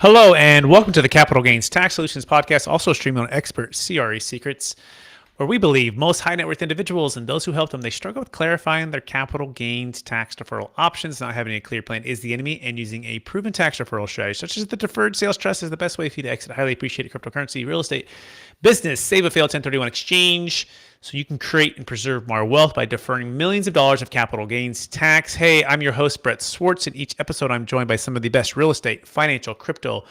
Hello and welcome to the Capital Gains Tax Solutions Podcast, also streaming on Expert CRE Secrets, where we believe most high net worth individuals and those who help them, they struggle with clarifying their capital gains tax deferral options. Not having a clear plan is the enemy, and using a proven tax deferral strategy, such as the Deferred Sales Trust, is the best way for you to exit highly appreciated cryptocurrency, real estate, business, save a failed 1031 exchange, so you can create and preserve more wealth by deferring millions of dollars of capital gains tax. Hey, I'm your host, Brett Swarts. In each episode, I'm joined by some of the best real estate, financial, crypto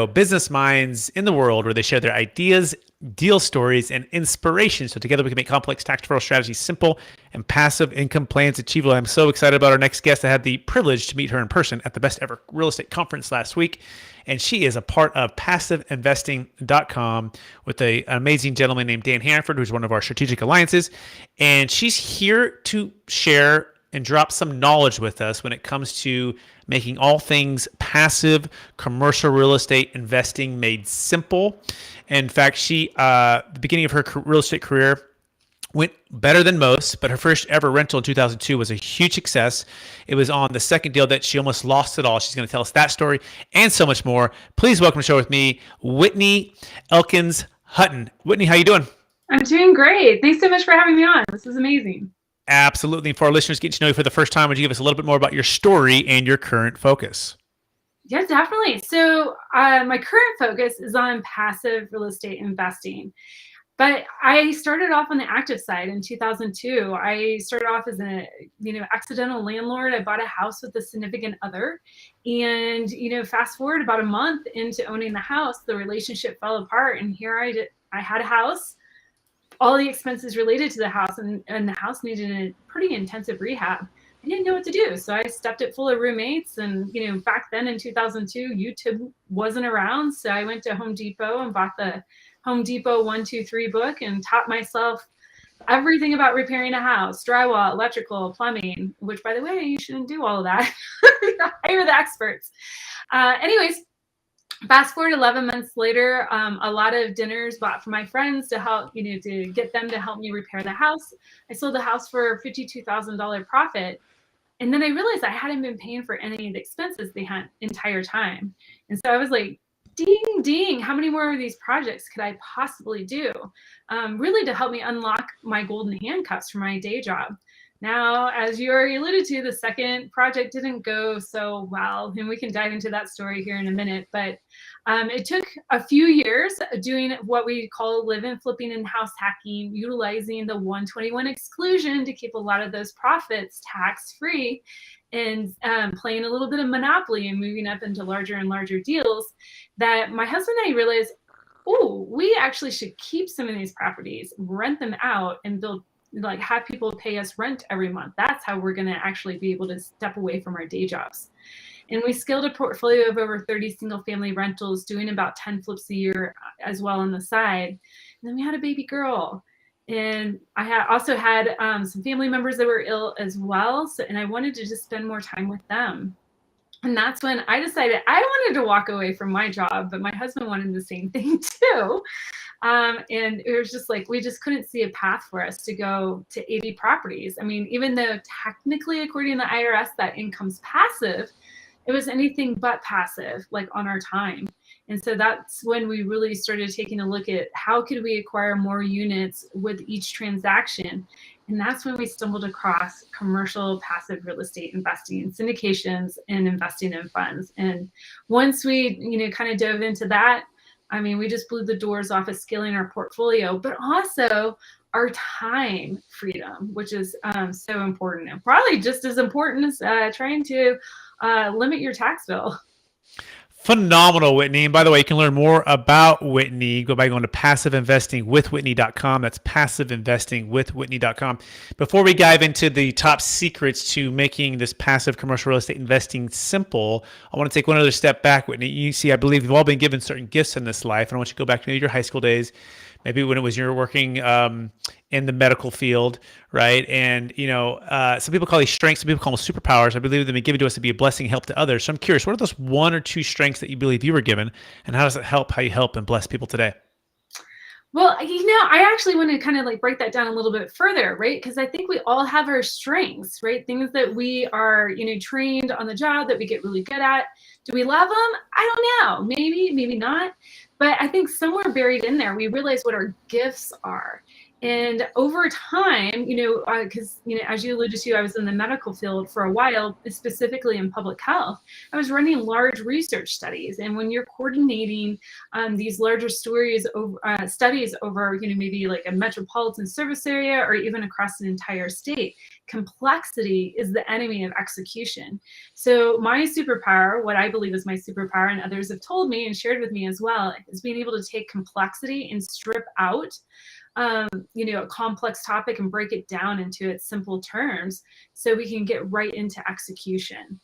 business minds in the world, where they share their ideas, deal stories, and inspiration. So together we can make complex tax deferral strategies simple and passive income plans achievable. I'm so excited about our next guest. I had the privilege to meet her in person at the best ever real estate conference last week. And she is a part of passiveinvesting.com with an amazing gentleman named Dan Hanford, who's one of our strategic alliances. And she's here to share and drop some knowledge with us when it comes to making all things passive commercial real estate investing made simple. In fact, she, the beginning of her real estate career, went better than most, but her first ever rental in 2002 was a huge success. It was on the second deal that she almost lost it all. She's going to tell us that story and so much more. Please welcome to the show with me, Whitney Elkins-Hutten. Whitney, how you doing? I'm doing great. Thanks so much for having me on. This is amazing. Absolutely. For our listeners getting to know you for the first time, would you give us a little bit more about your story and your current focus? Yeah, definitely. So my current focus is on passive real estate investing. But I started off on the active side in 2002. I started off as a, accidental landlord. I bought a house with a significant other. And, fast forward about a month into owning the house, the relationship fell apart. And here I had a house, all the expenses related to the house, and the house needed a pretty intensive rehab. I didn't know what to do. So I stuffed it full of roommates. And, back then in 2002, YouTube wasn't around. So I went to Home Depot and bought the Home Depot 1, 2, 3 book and taught myself everything about repairing a house, drywall, electrical, plumbing, which, by the way, you shouldn't do all of that. Hire the experts. Anyways, fast forward 11 months later, a lot of dinners bought for my friends to help, to get them to help me repair the house. I sold the house for $52,000 profit. And then I realized I hadn't been paying for any of the expenses the entire time. And so I was like, ding, ding, how many more of these projects could I possibly do? Really to help me unlock my golden handcuffs for my day job. Now, as you already alluded to, the second project didn't go so well, and we can dive into that story here in a minute. But it took a few years doing what we call live-in flipping and house hacking, utilizing the 121 exclusion to keep a lot of those profits tax-free, and playing a little bit of Monopoly and moving up into larger and larger deals, that my husband and I realized, oh, we actually should keep some of these properties, rent them out, and have people pay us rent every month. That's how we're going to actually be able to step away from our day jobs. And we scaled a portfolio of over 30 single family rentals, doing about 10 flips a year as well on the side. And then we had a baby girl. And I also had some family members that were ill as well. And I wanted to just spend more time with them. And that's when I decided I wanted to walk away from my job, but my husband wanted the same thing too. And it was just like, we just couldn't see a path for us to go to 80 properties. I mean, even though technically, according to the IRS, that income's passive, it was anything but passive, like on our time. And so that's when we really started taking a look at how could we acquire more units with each transaction. And that's when we stumbled across commercial passive real estate investing, syndications, and investing in funds. And once we, kind of dove into that, I mean, we just blew the doors off of scaling our portfolio, but also our time freedom, which is so important, and probably just as important as trying to limit your tax bill. Phenomenal, Whitney. And by the way, you can learn more about Whitney. Go by going to passiveinvestingwithwhitney.com. That's passiveinvestingwithwhitney.com. Before we dive into the top secrets to making this passive commercial real estate investing simple, I want to take one other step back, Whitney. You see, I believe you've all been given certain gifts in this life. And I want you to go back to your high school days, maybe when it was you're working in the medical field, right? And, some people call these strengths, some people call them superpowers. I believe they've been given to us to be a blessing and help to others. So I'm curious, what are those one or two strengths that you believe you were given, and how does it help how you help and bless people today? Well, I actually want to kind of like break that down a little bit further, right? Because I think we all have our strengths, right? Things that we are, trained on the job that we get really good at. Do we love them? I don't know. Maybe, maybe not. But I think somewhere buried in there, we realize what our gifts are. And over time, because, as you alluded to, I was in the medical field for a while, specifically in public health. I was running large research studies. And when you're coordinating these larger studies over, maybe like a metropolitan service area or even across an entire state, complexity is the enemy of execution. So my superpower, what I believe is my superpower, and others have told me and shared with me as well, is being able to take complexity and strip out a complex topic and break it down into its simple terms so we can get right into execution.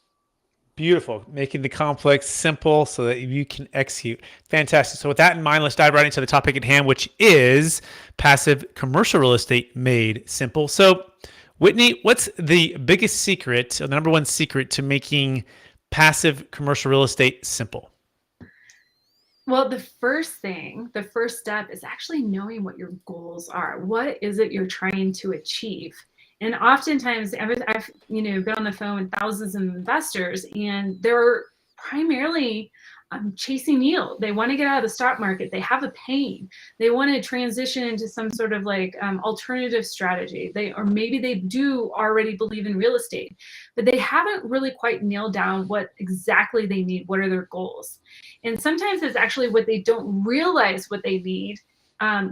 Beautiful. Making the complex simple so that you can execute. Fantastic. So with that in mind, let's dive right into the topic at hand, which is passive commercial real estate made simple. So Whitney, what's the biggest secret, or the number one secret to making passive commercial real estate simple? Well, the first step is actually knowing what your goals are. What is it you're trying to achieve? And oftentimes, I've been on the phone with thousands of investors, and they're primarily chasing yield. They want to get out of the stock market. They have a pain. They want to transition into some sort of like alternative strategy. Or maybe they do already believe in real estate, but they haven't really quite nailed down what exactly they need. What are their goals? And sometimes it's actually what they don't realize what they need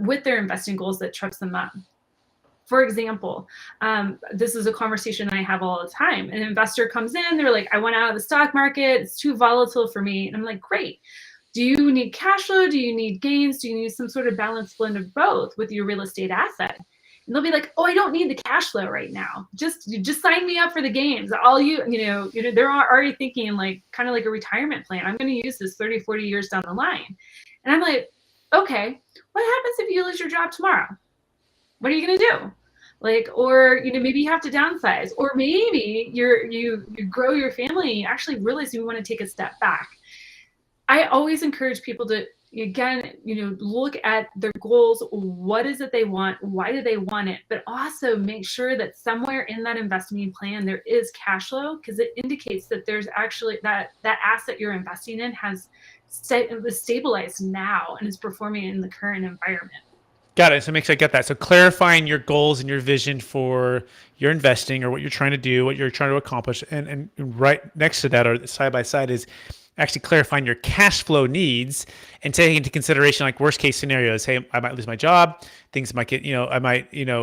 with their investing goals that trips them up. For example, this is a conversation I have all the time. An investor comes in, they're like, I want out of the stock market. It's too volatile for me. And I'm like, great. Do you need cash flow? Do you need gains? Do you need some sort of balanced blend of both with your real estate asset? And they'll be like, oh, I don't need the cash flow right now. Just sign me up for the gains. They're already thinking like kind of like a retirement plan. I'm going to use this 30, 40 years down the line. And I'm like, okay, what happens if you lose your job tomorrow? What are you going to do? Or maybe you have to downsize, or maybe you grow your family and you actually realize you want to take a step back. I always encourage people to, again, look at their goals. What is it they want? Why do they want it? But also make sure that somewhere in that investment plan there is cash flow, because it indicates that there's actually that asset you're investing in has stabilized now and is performing in the current environment. Got it. So I get that. So clarifying your goals and your vision for your investing, or what you're trying to do, what you're trying to accomplish, and right next to that, or side by side, is actually clarifying your cash flow needs and taking into consideration like worst case scenarios. Hey, I might lose my job. Things might get,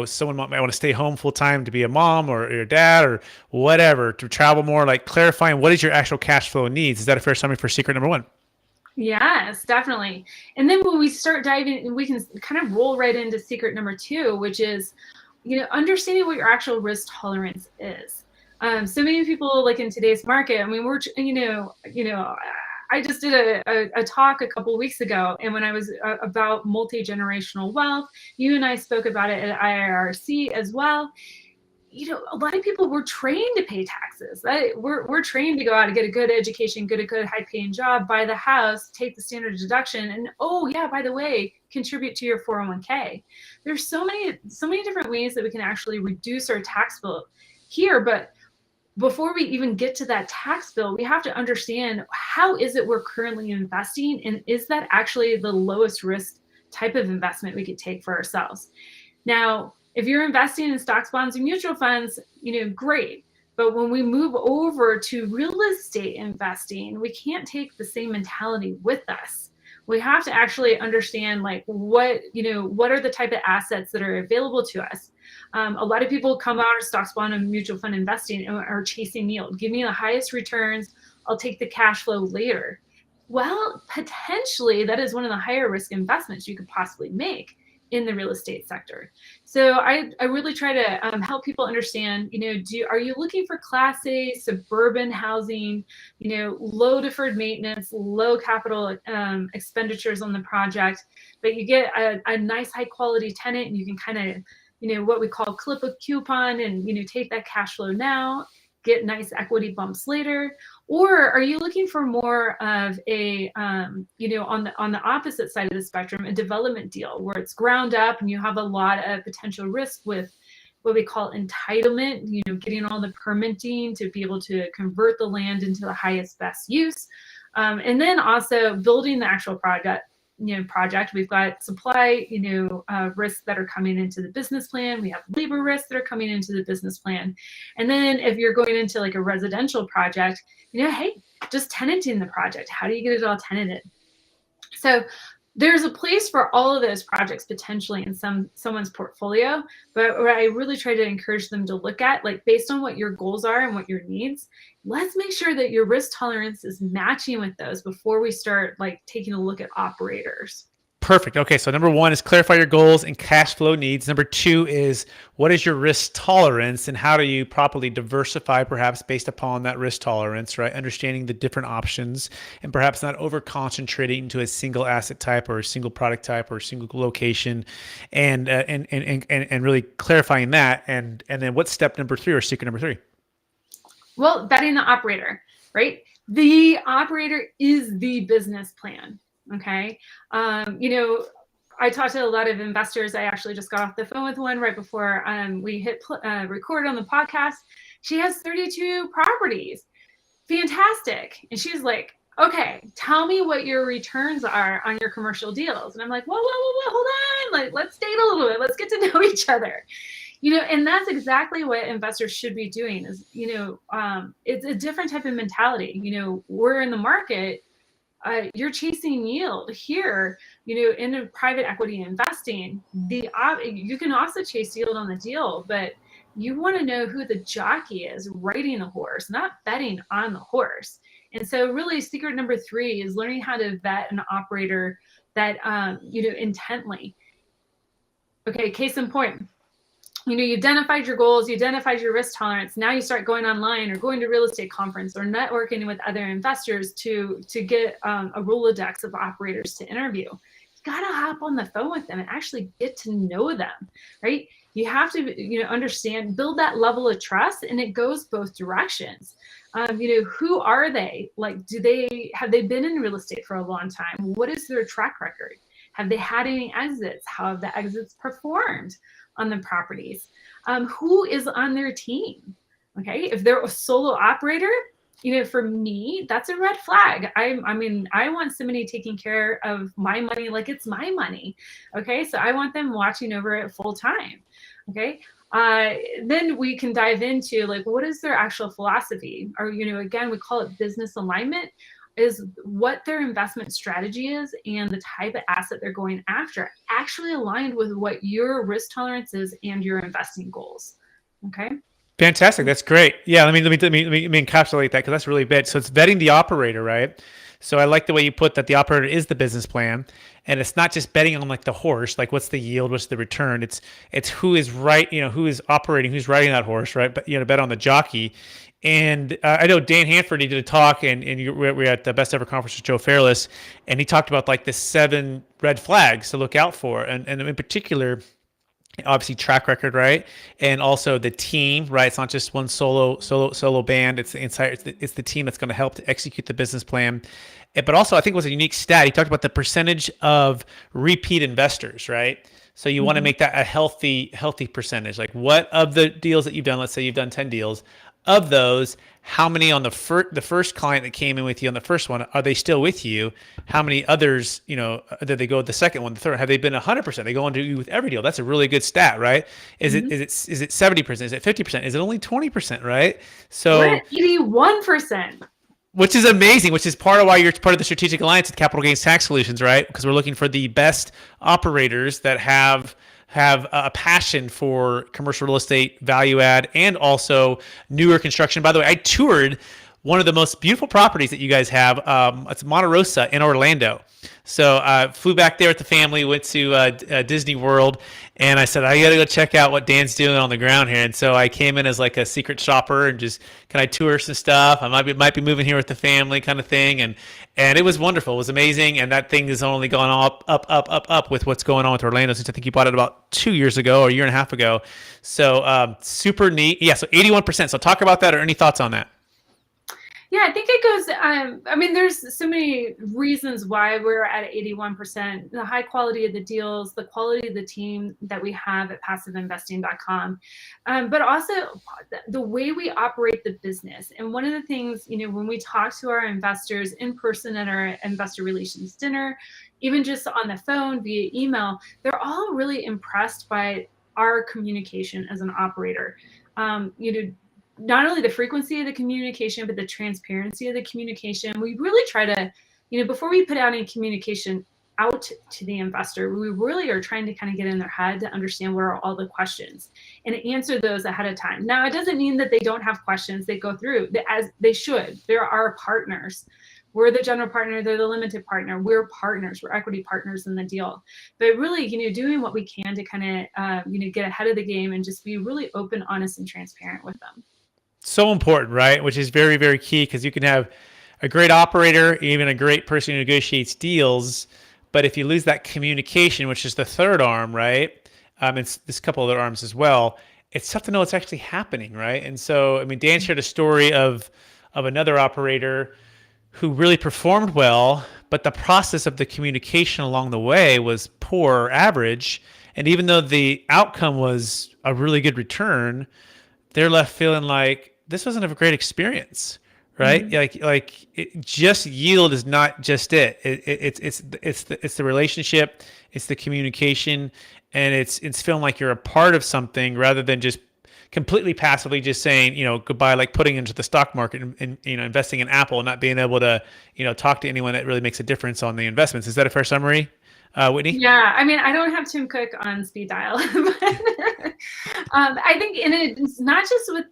someone might want to stay home full time to be a mom or your dad or whatever, to travel more. Like clarifying what is your actual cash flow needs. Is that a fair summary for secret number one? Yes, definitely. And then when we start diving, we can kind of roll right into secret number two, which is, understanding what your actual risk tolerance is. So many people, like in today's market, I mean, I just did a talk a couple of weeks ago, and when I was about multi-generational wealth, you and I spoke about it at IIRC as well. A lot of people were trained to pay taxes. We're trained to go out and get a good education, get a good high-paying job, buy the house, take the standard deduction, and oh yeah, by the way, contribute to your 401k. There's so many different ways that we can actually reduce our tax bill here, but before we even get to that tax bill, we have to understand how is it we're currently investing, and is that actually the lowest risk type of investment we could take for ourselves. Now, if you're investing in stocks, bonds, and mutual funds, great. But when we move over to real estate investing, we can't take the same mentality with us. We have to actually understand what are the type of assets that are available to us. A lot of people come out of stocks, bond, and mutual fund investing and are chasing yield. Give me the highest returns. I'll take the cash flow later. Well, potentially that is one of the higher risk investments you could possibly make in the real estate sector. So I really try to help people understand, are you looking for Class A suburban housing, low deferred maintenance, low capital expenditures on the project, but you get a nice high quality tenant, and you can kind of, what we call clip a coupon and, take that cash flow now, get nice equity bumps later? Or are you looking for more of a, on the opposite side of the spectrum, a development deal where it's ground up and you have a lot of potential risk with what we call entitlement, getting all the permitting to be able to convert the land into the highest best use. And then also building the actual project. We've got supply, risks that are coming into the business plan. We have labor risks that are coming into the business plan. And then if you're going into like a residential project, hey, just tenanting the project. How do you get it all tenanted? So there's a place for all of those projects potentially in someone's portfolio, but what I really try to encourage them to look at, like based on what your goals are and what your needs, let's make sure that your risk tolerance is matching with those before we start like taking a look at operators. Perfect. Okay, so number one is clarify your goals and cash flow needs. Number two is what is your risk tolerance and how do you properly diversify perhaps based upon that risk tolerance, right? Understanding the different options and perhaps not over concentrating to a single asset type or a single product type or a single location, and really clarifying that. And then what's step number three or secret number three? Well, vetting the operator, right? The operator is the business plan. Okay. I talked to a lot of investors. I actually just got off the phone with one right before we hit record on the podcast. She has 32 properties. Fantastic. And she's like, okay, tell me what your returns are on your commercial deals. And I'm like, whoa, hold on. Like, let's date a little bit. Let's get to know each other. And that's exactly what investors should be doing is, it's a different type of mentality. We're in the market. You're chasing yield here, in a private equity investing. You can also chase yield on the deal, but you want to know who the jockey is riding the horse, not betting on the horse. And so really secret number three is learning how to vet an operator that, intently. Okay, case in point. You identified your goals, you identified your risk tolerance. Now you start going online or going to real estate conference or networking with other investors to get a Rolodex of operators to interview. You gotta hop on the phone with them and actually get to know them, right? You have to, understand, build that level of trust, and it goes both directions. Who are they? Like, have they been in real estate for a long time? What is their track record? Have they had any exits? How have the exits performed on the properties? Who is on their team? Okay, if they're a solo operator, for me, that's a red flag. I want somebody taking care of my money like it's my money. Okay, so I want them watching over it full time. Okay, then we can dive into like, what is their actual philosophy? Or, again, we call it business alignment, is what their investment strategy is and the type of asset they're going after actually aligned with what your risk tolerance is and your investing goals. Okay. Fantastic. That's great. Yeah. Let me encapsulate that because that's really big. So it's vetting the operator, right? So I like the way you put that the operator is the business plan, and it's not just betting on like the horse, like what's the yield, what's the return. It's who is right, who is operating, who's riding that horse, right? But bet on the jockey. And I know Dan Hanford, he did a talk, and we're at the Best Ever Conference with Joe Fairless, and he talked about like the 7 red flags to look out for, and in particular, obviously track record, right? And also the team, right? It's not just one solo band. It's the entire, it's the team that's going to help to execute the business plan. But also, I think it was a unique stat. He talked about the percentage of repeat investors, right? So you want to make that a healthy percentage. Like, what of the deals that you've done, let's say you've done 10 deals, of those, how many on the first client that came in with you on the first one, are they still with you? How many others, did they go with the second one, the third? Have they been 100%? They go on to you with every deal. That's a really good stat, right? Is it 70%? Is it 50%? Is it only 20%, right? So we're at 81%. Which is amazing, which is part of why you're part of the Strategic Alliance at Capital Gains Tax Solutions, right? Because we're looking for the best operators that have a passion for commercial real estate, value add, and also newer construction. By the way, I toured one of the most beautiful properties that you guys have. It's Monte Rosa in Orlando. So I flew back there with the family, went to Disney World, and I said, I got to go check out what Dan's doing on the ground here. And so I came in as like a secret shopper and just, can I tour some stuff? I might be moving here with the family kind of thing. And it was wonderful. It was amazing. And that thing has only gone up with what's going on with Orlando since I think you bought it about 2 years ago or a year and a half ago. So super neat. Yeah, so 81%. So talk about that or any thoughts on that? Yeah, I think it goes, I mean, there's so many reasons why we're at 81%. The high quality of the deals, the quality of the team that we have at passiveinvesting.com, but also the way we operate the business. And one of the things, when we talk to our investors in person at our investor relations dinner, even just on the phone via email, they're all really impressed by our communication as an operator. Not only the frequency of the communication, but the transparency of the communication. We really try to, before we put out any communication out to the investor, we really are trying to kind of get in their head to understand what are all the questions and answer those ahead of time. Now, it doesn't mean that they don't have questions they go through, as they should. There are partners. We're the general partner, they're the limited partner. We're partners, we're equity partners in the deal. But really, doing what we can to kind of, get ahead of the game and just be really open, honest, and transparent with them. So important, right? Which is very, very key, because you can have a great operator, even a great person who negotiates deals, but if you lose that communication, which is the third arm, right? It's this couple other arms as well. It's tough to know what's actually happening, right? And so, I mean, Dan shared a story of another operator who really performed well, but the process of the communication along the way was poor or average. And even though the outcome was a really good return, they're left feeling like this wasn't a great experience, right? Mm-hmm. Like just yield is not just it. It's the relationship, it's the communication, and it's feeling like you're a part of something rather than just completely passively just saying goodbye, like putting into the stock market and investing in Apple and not being able to talk to anyone that really makes a difference on the investments. Is that a fair summary, Whitney? Yeah, I mean, I don't have Tim Cook on speed dial, but I think it's not just with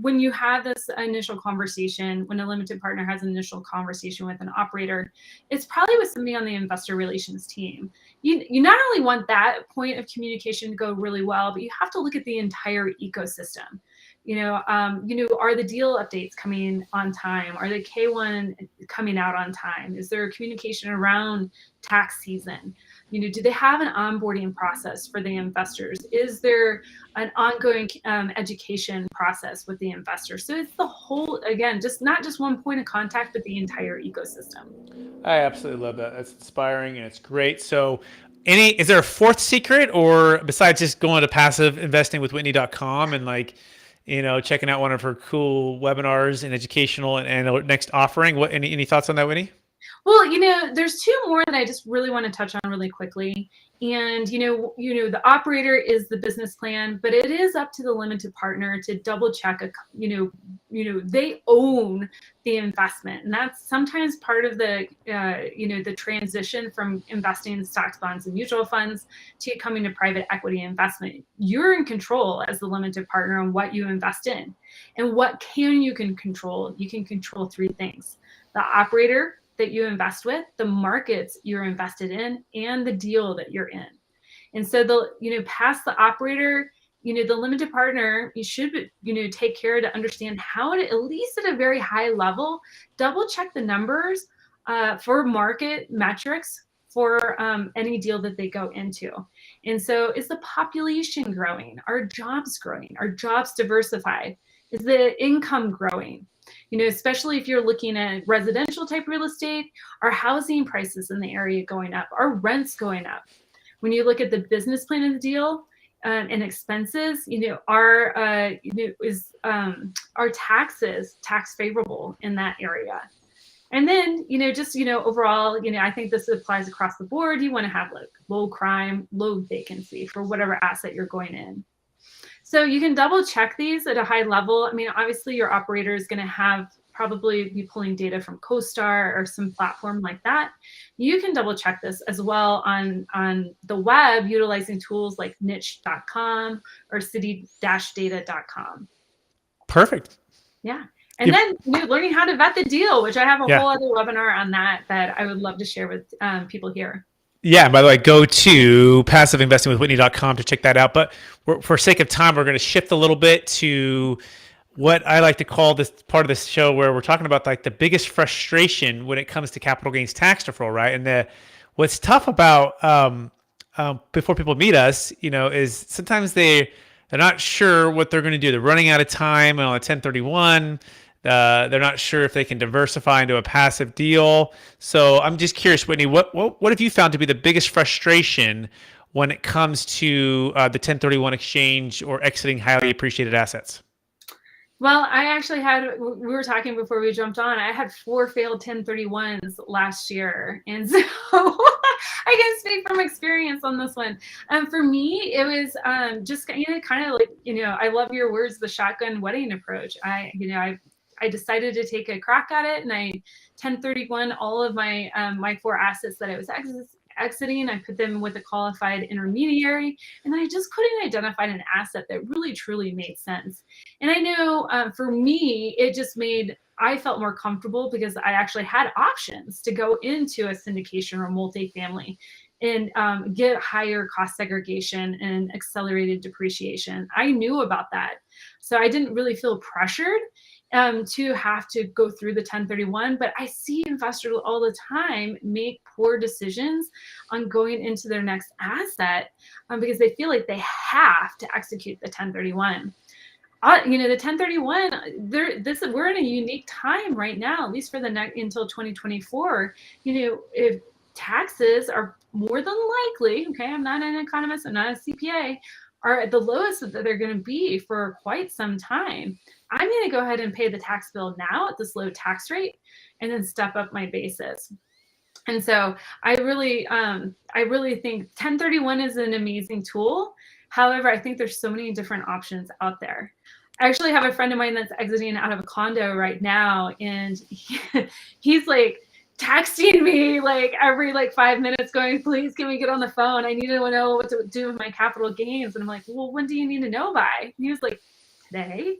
when you have this initial conversation, when a limited partner has an initial conversation with an operator, it's probably with somebody on the investor relations team. You not only want that point of communication to go really well, but you have to look at the entire ecosystem. Are the deal updates coming on time? Are the K1 coming out on time? Is there communication around tax season? Do they have an onboarding process for the investors? Is there an ongoing education process with the investors? So it's the whole, again, just not just one point of contact, but the entire ecosystem. I absolutely love that. That's inspiring and it's great. So, is there a fourth secret, or besides just going to passiveinvestingwithwhitney.com and checking out one of her cool webinars and educational and next offering? What any thoughts on that, Whitney? Well, there's two more that I just really want to touch on really quickly. And the operator is the business plan, but it is up to the limited partner to double check. They own the investment, and that's sometimes part of the the transition from investing in stocks, bonds, and mutual funds to coming to private equity investment. You're in control as the limited partner on what you invest in, and what you can control. You can control three things: the operator that you invest with, the markets you're invested in, and the deal that you're in. And so past the operator, the limited partner, you should take care to understand how to, at least at a very high level, double check the numbers for market metrics for any deal that they go into. And so, is the population growing? Are jobs growing? Are jobs diversified? Is the income growing? Especially if you're looking at residential type real estate, are housing prices in the area going up? Are rents going up? When you look at the business plan of the deal and expenses, are taxes tax favorable in that area? And then, overall, I think this applies across the board. You want to have low crime, low vacancy for whatever asset you're going in. So you can double check these at a high level. I mean, obviously your operator is going to probably be pulling data from CoStar or some platform like that. You can double check this as well on the web utilizing tools like niche.com or city-data.com. Perfect. Yeah. And then learning how to vet the deal, which I have a whole other webinar on that I would love to share with people here. Yeah, and by the way, go to passiveinvestingwithwhitney.com to check that out. But for sake of time, we're going to shift a little bit to what I like to call this part of this show where we're talking about the biggest frustration when it comes to capital gains tax deferral, right? And what's tough about before people meet us, is sometimes they're not sure what they're going to do. They're running out of time on a 1031. They're not sure if they can diversify into a passive deal. So I'm just curious, Whitney, what have you found to be the biggest frustration when it comes to the 1031 exchange or exiting highly appreciated assets? Well, I actually we were talking before we jumped on, I had 4 failed 1031s last year. And so I can speak from experience on this one. For me, it was just, kind of like, I love your words, the shotgun wedding approach. I decided to take a crack at it, and I 1031 all of my my 4 assets that I was exiting. I put them with a qualified intermediary, and then I just couldn't identify an asset that really truly made sense. And I know for me, it just I felt more comfortable because I actually had options to go into a syndication or multifamily and get higher cost segregation and accelerated depreciation. I knew about that. So I didn't really feel pressured to have to go through the 1031, but I see investors all the time make poor decisions on going into their next asset because they feel like they have to execute the 1031. The 1031, we're in a unique time right now, at least for the next until 2024. If taxes are more than likely, okay, I'm not an economist, I'm not a CPA, are at the lowest that they're going to be for quite some time, I'm going to go ahead and pay the tax bill now at this low tax rate and then step up my basis. And so I really think 1031 is an amazing tool. However, I think there's so many different options out there. I actually have a friend of mine that's exiting out of a condo right now, and he's like texting me like every 5 minutes going, please, can we get on the phone? I need to know what to do with my capital gains. And I'm like, well, when do you need to know by? And he was like, today.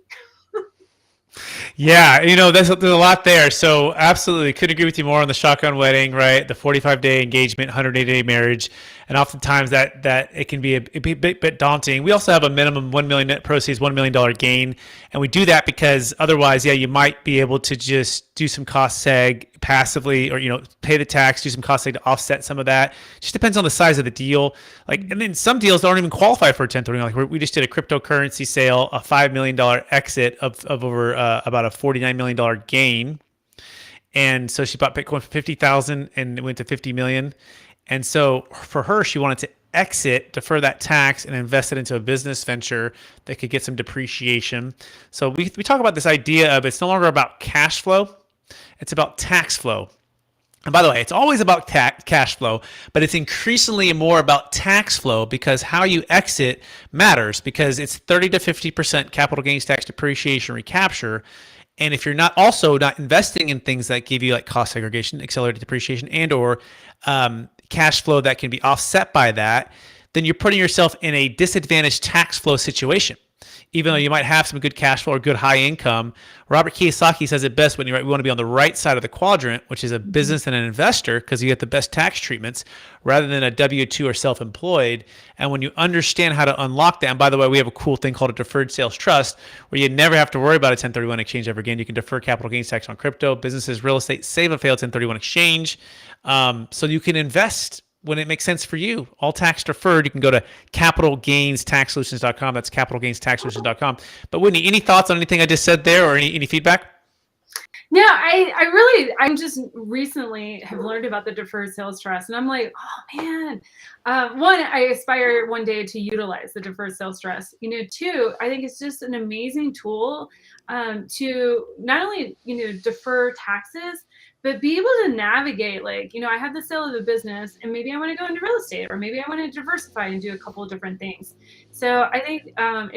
Yeah, there's a lot there. So absolutely, couldn't agree with you more on the shotgun wedding, right? The 45-day engagement, 180-day marriage, and oftentimes that it can be a bit daunting. We also have a minimum 1 million net proceeds, $1 million gain, and we do that because otherwise, you might be able to just do some cost seg passively, or pay the tax, do some cost seg to offset some of that. Just depends on the size of the deal. And then some deals don't even qualify for a 1031. Like we just did a cryptocurrency sale, a $5 million exit of over about a $49 million gain. And so she bought Bitcoin for 50,000 and it went to 50 million. And so for her, she wanted to exit, defer that tax, and invest it into a business venture that could get some depreciation. So we talk about this idea of it's no longer about cash flow, it's about tax flow. And by the way, it's always about cash flow, but it's increasingly more about tax flow because how you exit matters, because it's 30 to 50% capital gains tax depreciation recapture. And if you're not investing in things that give you like cost segregation, accelerated depreciation, and or cash flow that can be offset by that, then you're putting yourself in a disadvantaged tax flow situation. Even though you might have some good cash flow or good high income, Robert Kiyosaki says it best when we want to be on the right side of the quadrant, which is a business and an investor, because you get the best tax treatments rather than a W-2 or self-employed. And when you understand how to unlock that, and by the way, we have a cool thing called a Deferred Sales Trust, where you never have to worry about a 1031 exchange ever again. You can defer capital gains tax on crypto, businesses, real estate, save a failed 1031 exchange. So you can invest when it makes sense for you. All tax deferred. You can go to capitalgainstaxsolutions.com. That's capitalgainstaxsolutions.com. But Whitney, any thoughts on anything I just said there, or any feedback? No, I'm just recently have learned about the Deferred Sales Trust, and I'm like, oh man. One, I aspire one day to utilize the Deferred Sales Trust. Two, I think it's just an amazing tool to not only defer taxes, but be able to navigate, I have the sale of a business and maybe I want to go into real estate, or maybe I want to diversify and do a couple of different things. So I think I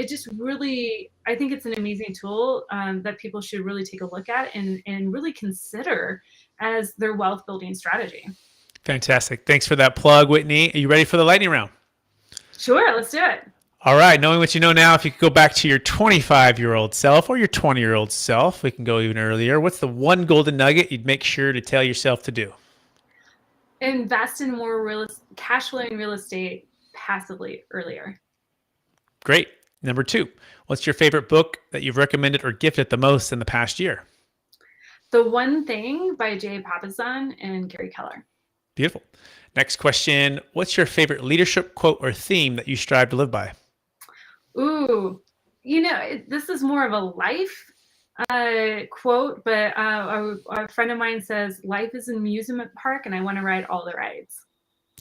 think it's an amazing tool that people should really take a look at and really consider as their wealth building strategy. Fantastic. Thanks for that plug, Whitney. Are you ready for the lightning round? Sure, let's do it. All right. Knowing what you know now, if you could go back to your 25-year-old self or your 20-year-old self, we can go even earlier. What's the one golden nugget you'd make sure to tell yourself to do? Invest in more cash flowing real estate passively earlier. Great. Number 2, what's your favorite book that you've recommended or gifted the most in the past year? The One Thing by Jay Papasan and Gary Keller. Beautiful. Next question. What's your favorite leadership quote or theme that you strive to live by? Ooh, this is more of a life quote, but a friend of mine says, life is an amusement park and I want to ride all the rides.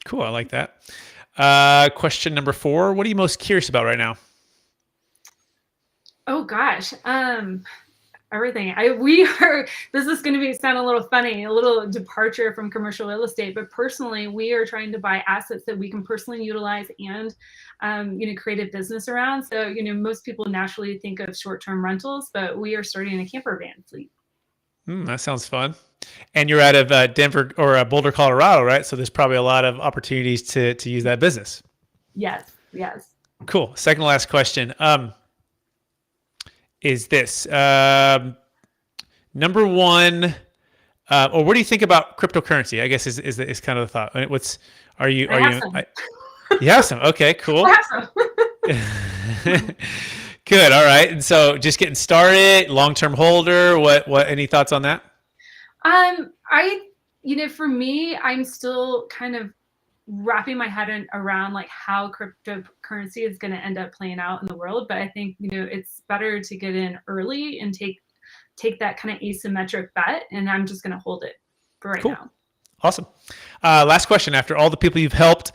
Cool. I like that. Question number 4. What are you most curious about right now? Oh gosh. Everything. This is going to sound a little funny, a little departure from commercial real estate, but personally, we are trying to buy assets that we can personally utilize and, create a business around. So, most people naturally think of short-term rentals, but we are starting a camper van fleet. That sounds fun. And you're out of Denver or Boulder, Colorado, right? So there's probably a lot of opportunities to use that business. Yes. Cool. Second to last question. Is this number one, or what do you think about cryptocurrency? I guess is kind of the thought. You have some? Okay, cool. I have some. Good. All right. And so just getting started, long-term holder, what, any thoughts on that? For me, I'm still kind of wrapping my head around like how cryptocurrency is going to end up playing out in the world. But I think, it's better to get in early and take that kind of asymmetric bet. And I'm just going to hold it for right now. Awesome. Last question. After all the people you've helped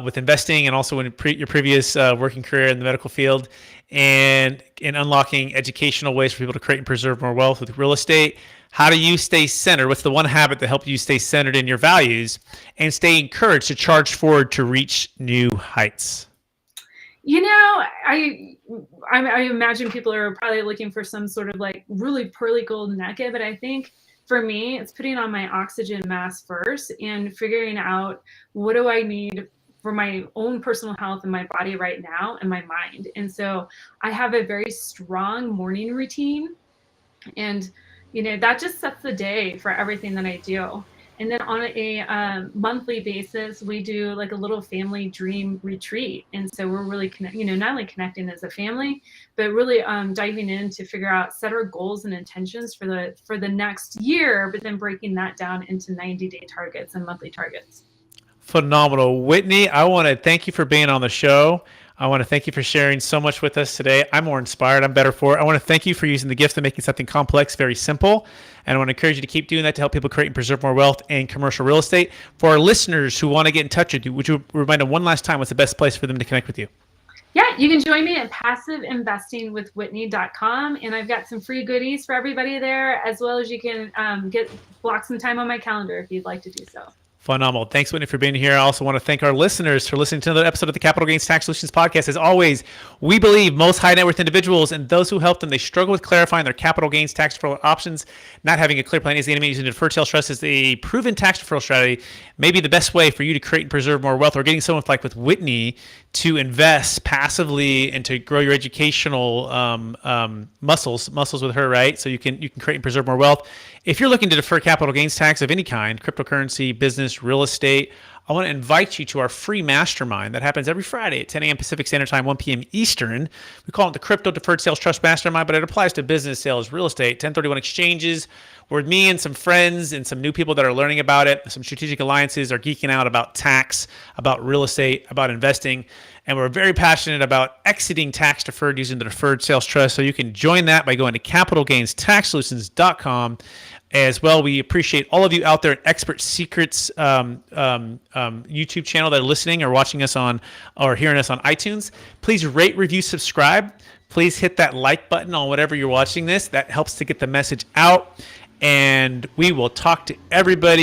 with investing and also in your previous working career in the medical field and in unlocking educational ways for people to create and preserve more wealth with real estate, how do you stay centered? What's the one habit that helps you stay centered in your values and stay encouraged to charge forward to reach new heights? I imagine people are probably looking for some sort of like really pearly golden nugget, but I think for me, it's putting on my oxygen mask first and figuring out what do I need for my own personal health and my body right now and my mind. And so I have a very strong morning routine, and that just sets the day for everything that I do. And then on a monthly basis, we do like a little family dream retreat. And so we're really not only connecting as a family, but really diving in to figure out, set our goals and intentions for the next year, but then breaking that down into 90-day targets and monthly targets. Phenomenal. Whitney, I want to thank you for being on the show. I want to thank you for sharing so much with us today. I'm more inspired. I'm better for it. I want to thank you for using the gift of making something complex very simple. And I want to encourage you to keep doing that to help people create and preserve more wealth in commercial real estate. For our listeners who want to get in touch with you, would you remind them one last time what's the best place for them to connect with you? Yeah, you can join me at passiveinvestingwithwhitney.com. And I've got some free goodies for everybody there, as well as you can block some time on my calendar if you'd like to do so. Phenomenal. Thanks, Whitney, for being here. I also want to thank our listeners for listening to another episode of the Capital Gains Tax Solutions Podcast. As always, we believe most high net worth individuals and those who help them, they struggle with clarifying their capital gains tax deferral options. Not having a clear plan is the enemy. Using Deferred Sales Trust is a proven tax deferral strategy, maybe the best way for you to create and preserve more wealth, or getting someone like with Whitney to invest passively and to grow your educational muscles with her, right? So you can create and preserve more wealth. If you're looking to defer capital gains tax of any kind, cryptocurrency, business, real estate, I want to invite you to our free mastermind that happens every Friday at 10 a.m. Pacific Standard Time, 1 p.m. Eastern. We call it the Crypto Deferred Sales Trust Mastermind, but it applies to business, sales, real estate, 1031 exchanges. Where me and some friends and some new people that are learning about it, some strategic alliances are geeking out about tax, about real estate, about investing. And we're very passionate about exiting tax deferred using the Deferred Sales Trust. So you can join that by going to capitalgainstaxsolutions.com. As well, we appreciate all of you out there at Expert Secrets YouTube channel that are listening or watching us on or hearing us on iTunes. Please rate, review, subscribe. Please hit that like button on whatever you're watching this. That helps to get the message out. And we will talk to everybody